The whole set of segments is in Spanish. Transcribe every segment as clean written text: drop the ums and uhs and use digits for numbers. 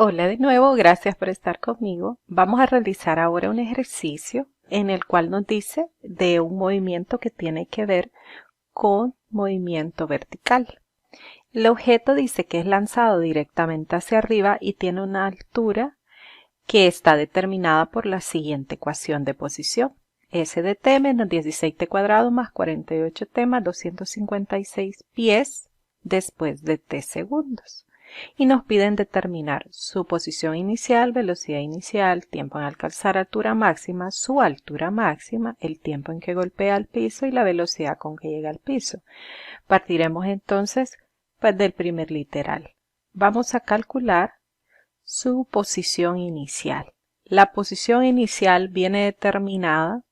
Hola de nuevo, gracias por estar conmigo. Vamos a realizar ahora un ejercicio en el cual nos dice de un movimiento que tiene que ver con movimiento vertical. El objeto dice que es lanzado directamente hacia arriba y tiene una altura que está determinada por la siguiente ecuación de posición. S de t menos 16t cuadrado más 48t más 256 pies después de t segundos. Y nos piden determinar su posición inicial, velocidad inicial, tiempo en alcanzar altura máxima, su altura máxima, el tiempo en que golpea el piso y la velocidad con que llega al piso. Partiremos entonces del primer literal. Vamos a calcular su posición inicial. La posición inicial viene determinada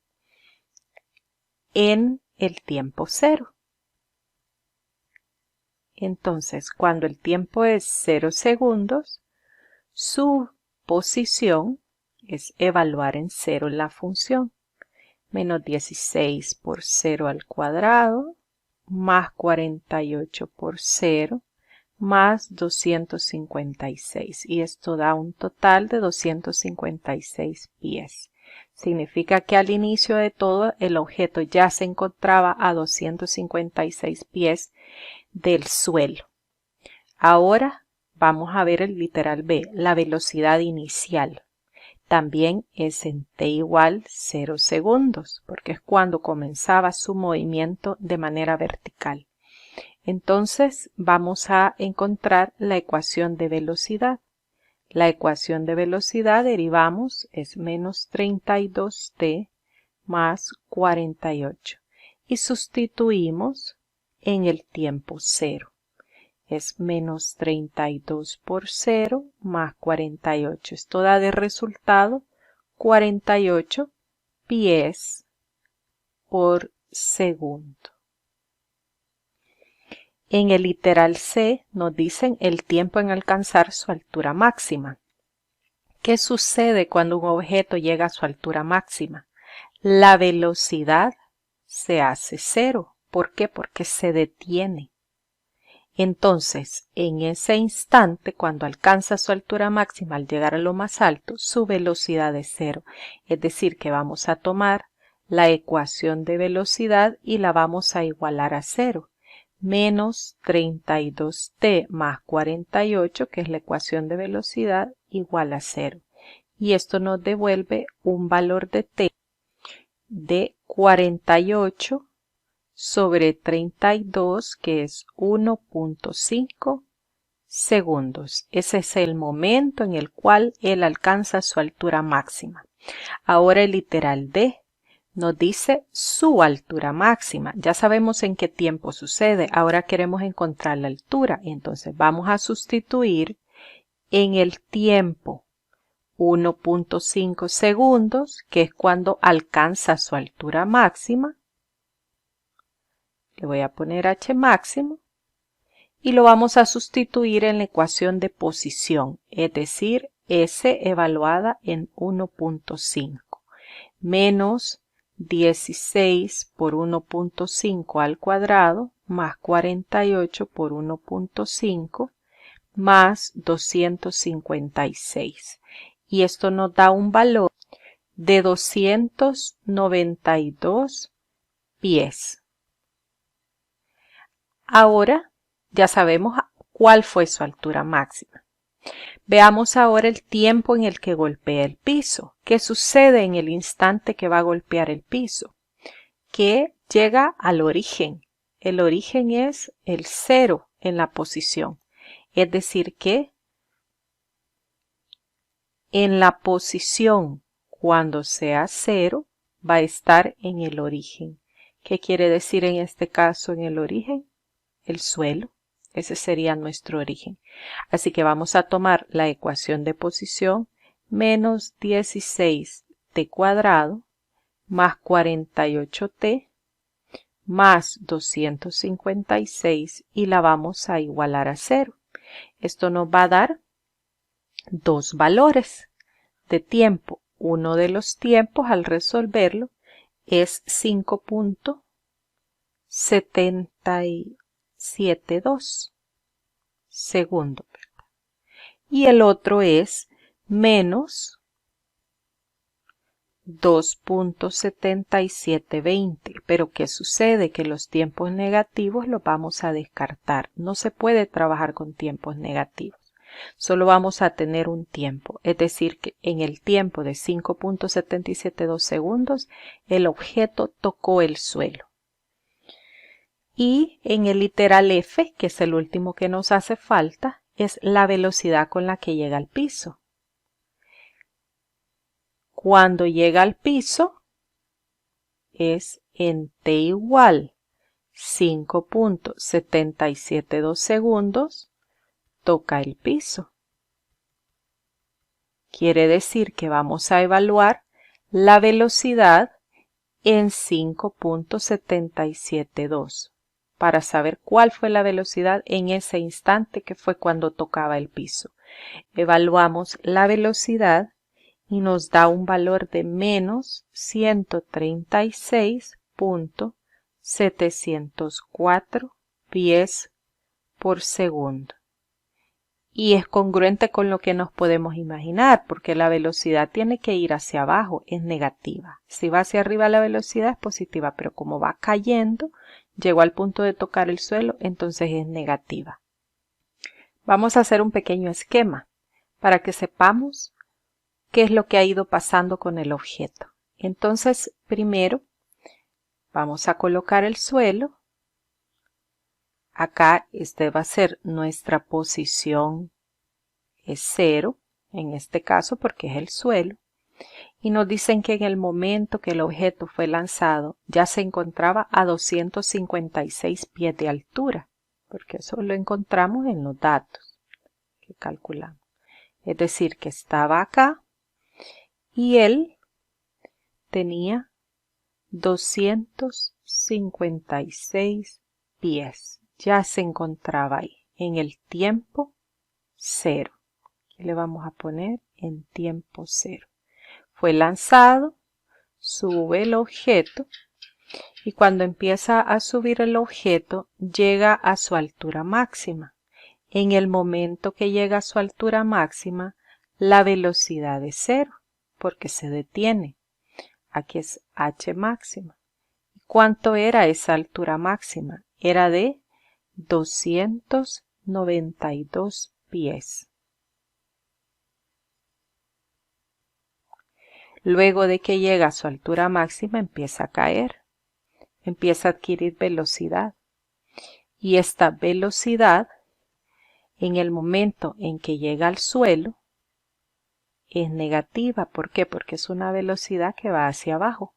en el tiempo cero. Entonces, cuando el tiempo es 0 segundos, su posición es evaluar en 0 la función. Menos 16 por 0 al cuadrado, más 48 por 0, más 256. Y esto da un total de 256 pies. Significa que al inicio de todo el objeto ya se encontraba a 256 pies del suelo. Ahora vamos a ver el literal B, la velocidad inicial. También es en t igual 0 segundos, porque es cuando comenzaba su movimiento de manera vertical. Entonces vamos a encontrar la ecuación de velocidad. La ecuación de velocidad derivamos es menos 32t más 48 y sustituimos en el tiempo 0. Es menos 32 por 0 más 48. Esto da de resultado 48 pies por segundo. En el literal C nos dicen el tiempo en alcanzar su altura máxima. ¿Qué sucede cuando un objeto llega a su altura máxima? La velocidad se hace 0. ¿Por qué? Porque se detiene. Entonces, en ese instante, cuando alcanza su altura máxima al llegar a lo más alto, su velocidad es 0. Es decir, que vamos a tomar la ecuación de velocidad y la vamos a igualar a 0. Menos 32t más 48, que es la ecuación de velocidad, igual a 0. Y esto nos devuelve un valor de t de 48 sobre 32, que es 1.5 segundos. Ese es el momento en el cual él alcanza su altura máxima. Ahora el literal D nos dice su altura máxima. Ya sabemos en qué tiempo sucede. Ahora queremos encontrar la altura. Entonces vamos a sustituir en el tiempo 1.5 segundos, que es cuando alcanza su altura máxima. Le voy a poner h máximo y lo vamos a sustituir en la ecuación de posición, es decir, s evaluada en 1.5 menos 16 por 1.5 al cuadrado más 48 por 1.5 más 256. Y esto nos da un valor de 292 pies. Ahora ya sabemos cuál fue su altura máxima. Veamos ahora el tiempo en el que golpea el piso. ¿Qué sucede en el instante que va a golpear el piso? Que llega al origen. El origen es el 0 en la posición. Es decir que en la posición cuando sea 0 va a estar en el origen. ¿Qué quiere decir en este caso en el origen? El suelo. Ese sería nuestro origen. Así que vamos a tomar la ecuación de posición menos 16t cuadrado más 48t más 256 y la vamos a igualar a 0. Esto nos va a dar dos valores de tiempo. Uno de los tiempos al resolverlo es 5.772 segundos. y el otro es menos 2.7720. Pero ¿qué sucede? Que los tiempos negativos los vamos a descartar. No se puede trabajar con tiempos negativos. Solo vamos a tener un tiempo. Es decir, que en el tiempo de 5.772 segundos, el objeto tocó el suelo. Y en el literal F, que es el último que nos hace falta, es la velocidad con la que llega al piso. Cuando llega al piso es en t igual 5.772 segundos, toca el piso. Quiere decir que vamos a evaluar la velocidad en 5.772 para saber cuál fue la velocidad en ese instante que fue cuando tocaba el piso. Evaluamos la velocidad y nos da un valor de menos 136.704 pies por segundo. Y es congruente con lo que nos podemos imaginar, porque la velocidad tiene que ir hacia abajo, es negativa. Si va hacia arriba la velocidad es positiva, pero como va cayendo, llegó al punto de tocar el suelo, entonces es negativa. Vamos a hacer un pequeño esquema para que sepamos qué es lo que ha ido pasando con el objeto. Entonces, primero vamos a colocar el suelo. Acá este va a ser nuestra posición, es 0, en este caso porque es el suelo. Y nos dicen que en el momento que el objeto fue lanzado ya se encontraba a 256 pies de altura, porque eso lo encontramos en los datos que calculamos. Es decir, que estaba acá y él tenía 256 pies. Ya se encontraba ahí, en el tiempo 0. Aquí le vamos a poner en tiempo 0. Fue lanzado, sube el objeto y cuando empieza a subir el objeto llega a su altura máxima. En el momento que llega a su altura máxima, la velocidad es 0 porque se detiene. Aquí es h máxima. ¿Cuánto era esa altura máxima? Era de 292 pies. Luego de que llega a su altura máxima empieza a caer, empieza a adquirir velocidad. Y esta velocidad, en el momento en que llega al suelo, es negativa. ¿Por qué? Porque es una velocidad que va hacia abajo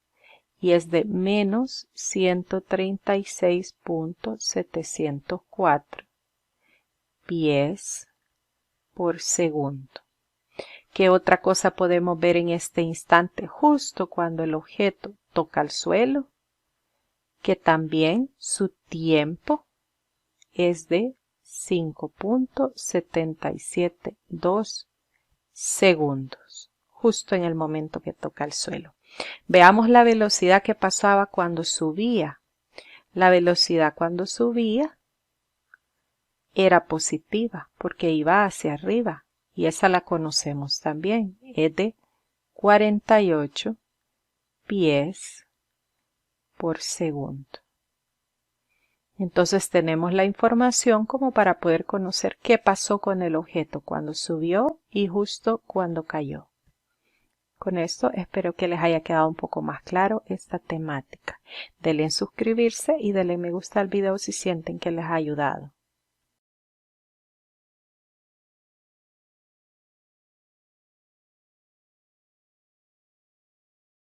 y es de menos 136.704 pies por segundo. ¿Qué otra cosa podemos ver en este instante justo cuando el objeto toca el suelo? Que también su tiempo es de 5.772 segundos, justo en el momento que toca el suelo. Veamos la velocidad que pasaba cuando subía. La velocidad cuando subía era positiva porque iba hacia arriba y esa la conocemos también. Es de 48 pies por segundo. Entonces tenemos la información como para poder conocer qué pasó con el objeto cuando subió y justo cuando cayó. Con esto espero que les haya quedado un poco más claro esta temática. Denle en suscribirse y denle me gusta al video si sienten que les ha ayudado.